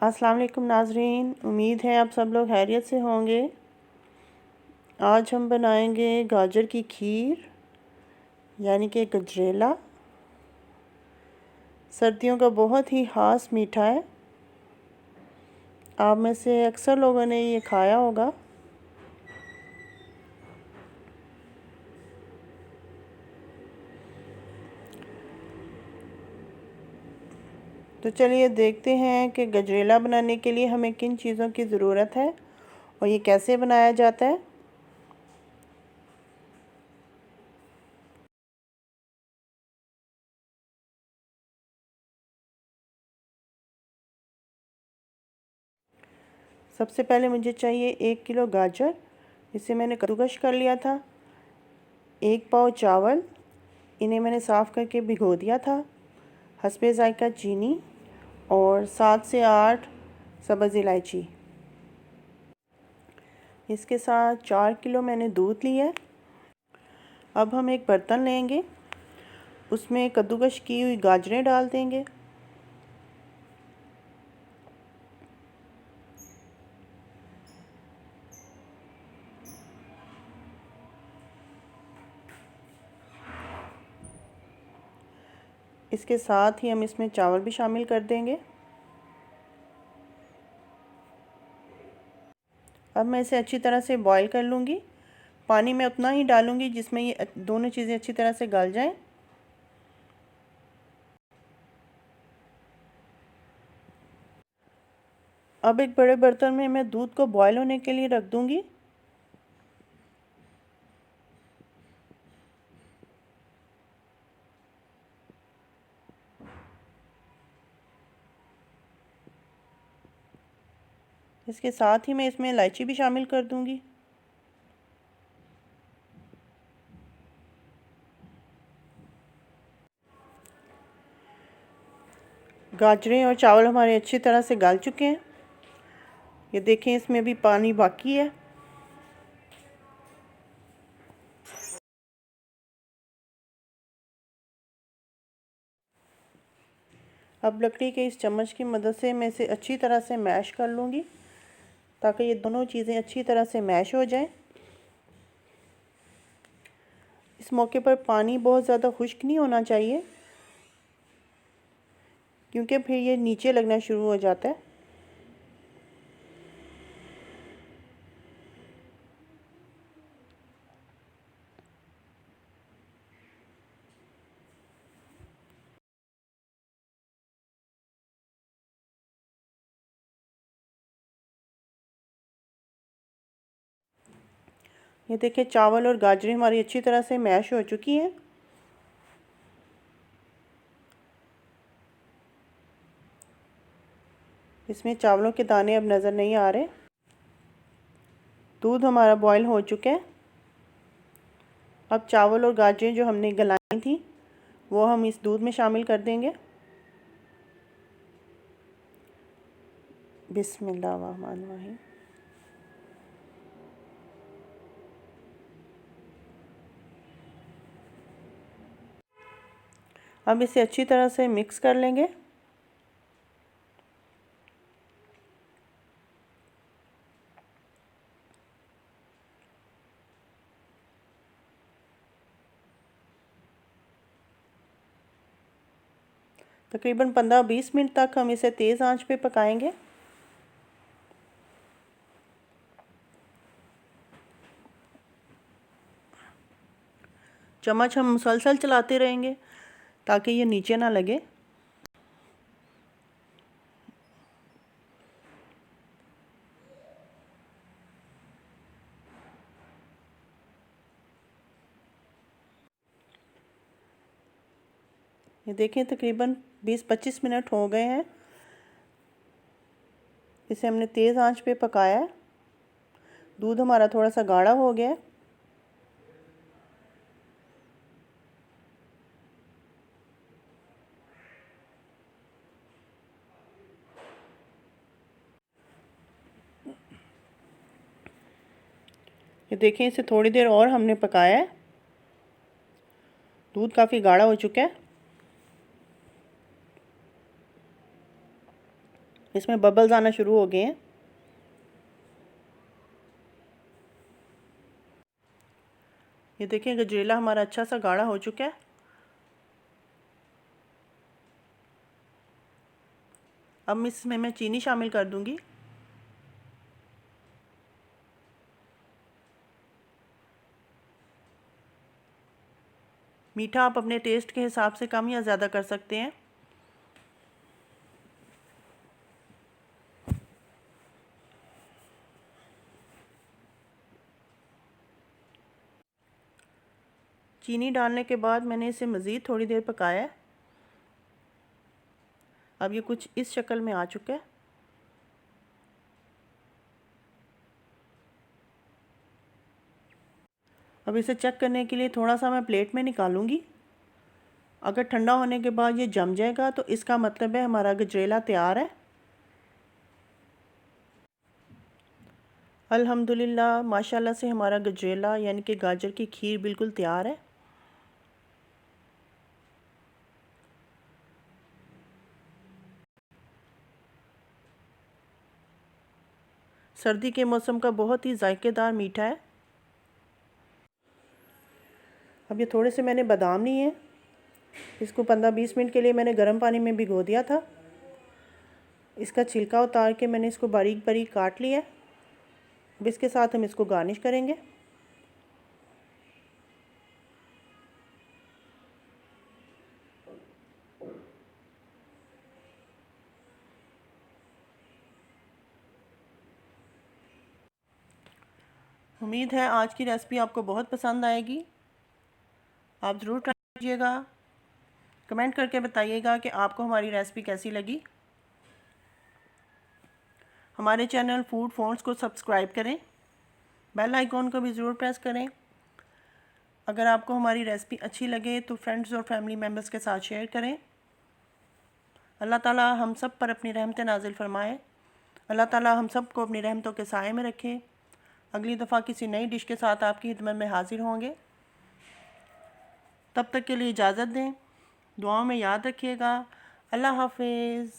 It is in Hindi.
अस्सलाम वालेकुम नाज़रीन, उम्मीद है आप सब लोग खैरियत से होंगे। आज हम बनाएंगे गाजर की खीर यानी कि गजरेला। सर्दियों का बहुत ही ख़ास मीठा है। आप में से अक्सर लोगों ने ये खाया होगा। तो चलिए देखते हैं कि गजरेला बनाने के लिए हमें किन चीज़ों की ज़रूरत है और ये कैसे बनाया जाता है। सबसे पहले मुझे चाहिए 1 किलो गाजर, इसे मैंने कद्दूकस कर लिया था। 1 पाव चावल, इन्हें मैंने साफ़ करके भिगो दिया था। हस्बे ज़ायक़ा चीनी और 7 से 8 सब्ज़ इलायची। इसके साथ 4 किलो मैंने दूध लिया है। अब हम एक बर्तन लेंगे, उसमें कद्दूकस की हुई गाजरें डाल देंगे। इसके साथ ही हम इसमें चावल भी शामिल कर देंगे। अब मैं इसे अच्छी तरह से बॉईल कर लूँगी। पानी मैं उतना ही डालूँगी जिसमें ये दोनों चीज़ें अच्छी तरह से गल जाएं। अब एक बड़े बर्तन में मैं दूध को बॉईल होने के लिए रख दूँगी। इसके साथ ही मैं इसमें इलायची भी शामिल कर दूँगी। गाजरें और चावल हमारे अच्छी तरह से गल चुके हैं। ये देखें, इसमें भी पानी बाकी है। अब लकड़ी के इस चम्मच की मदद से मैं इसे अच्छी तरह से मैश कर लूँगी ताकि ये दोनों चीज़ें अच्छी तरह से मैश हो जाएं। इस मौके पर पानी बहुत ज़्यादा खुश्क नहीं होना चाहिए, क्योंकि फिर ये नीचे लगना शुरू हो जाता है। ये देखिए, चावल और गाजरें हमारी अच्छी तरह से मैश हो चुकी हैं। इसमें चावलों के दाने अब नज़र नहीं आ रहे। दूध हमारा बॉईल हो चुका है। अब चावल और गाजरें जो हमने गलाई थी वो हम इस दूध में शामिल कर देंगे। बिस्मिल्लाहिर्रहमानिर्रहीम। अब इसे अच्छी तरह से मिक्स कर लेंगे। तकरीबन 15-20 मिनट तक हम इसे तेज़ आंच पे पकाएंगे। चम्मच हम मुसलसल चलाते रहेंगे ताकि ये नीचे ना लगे। ये देखें, तकरीबन 20-25 मिनट हो गए हैं। इसे हमने तेज़ आंच पे पकाया है। दूध हमारा थोड़ा सा गाढ़ा हो गया है। ये देखें, इसे थोड़ी देर और हमने पकाया है। दूध काफ़ी गाढ़ा हो चुका है। इसमें बबल्स आना शुरू हो गए हैं। ये देखिए गजरेला हमारा अच्छा सा गाढ़ा हो चुका है। अब इसमें मैं चीनी शामिल कर दूंगी। मीठा आप अपने टेस्ट के हिसाब से कम या ज़्यादा कर सकते हैं। चीनी डालने के बाद मैंने इसे मज़ीद थोड़ी देर पकाया है। अब ये कुछ इस शक्ल में आ चुका है। अब इसे चेक करने के लिए थोड़ा सा मैं प्लेट में निकालूंगी। अगर ठंडा होने के बाद ये जम जाएगा तो इसका मतलब है हमारा गजरेला तैयार है। अल्हम्दुलिल्लाह माशाल्लाह से हमारा गजरेला यानी कि गाजर की खीर बिल्कुल तैयार है। सर्दी के मौसम का बहुत ही जायकेदार मीठा है। अब ये थोड़े से मैंने बादाम लिए हैं। इसको 15-20 मिनट के लिए मैंने गर्म पानी में भिगो दिया था। इसका छिलका उतार के मैंने इसको बारीक बारीक काट लिया है। अब इसके साथ हम इसको गार्निश करेंगे। उम्मीद है आज की रेसिपी आपको बहुत पसंद आएगी। आप ज़रूर ट्राई कीजिएगा। कमेंट करके बताइएगा कि आपको हमारी रेसिपी कैसी लगी। हमारे चैनल फूड फॉन्ट्स को सब्सक्राइब करें, बेल आइकॉन को भी ज़रूर प्रेस करें। अगर आपको हमारी रेसिपी अच्छी लगे तो फ्रेंड्स और फैमिली मेम्बर्स के साथ शेयर करें। अल्लाह ताला हम सब पर अपनी रहमतें नाजिल फरमाए। अल्लाह ताला हम सब को अपनी रहमतों के साए में रखे। अगली दफ़ा किसी नई डिश के साथ आपकी खिदमत में हाजिर होंगे। तब तक के लिए इजाज़त दें। दुआओं में याद रखिएगा। अल्लाह हाफिज़।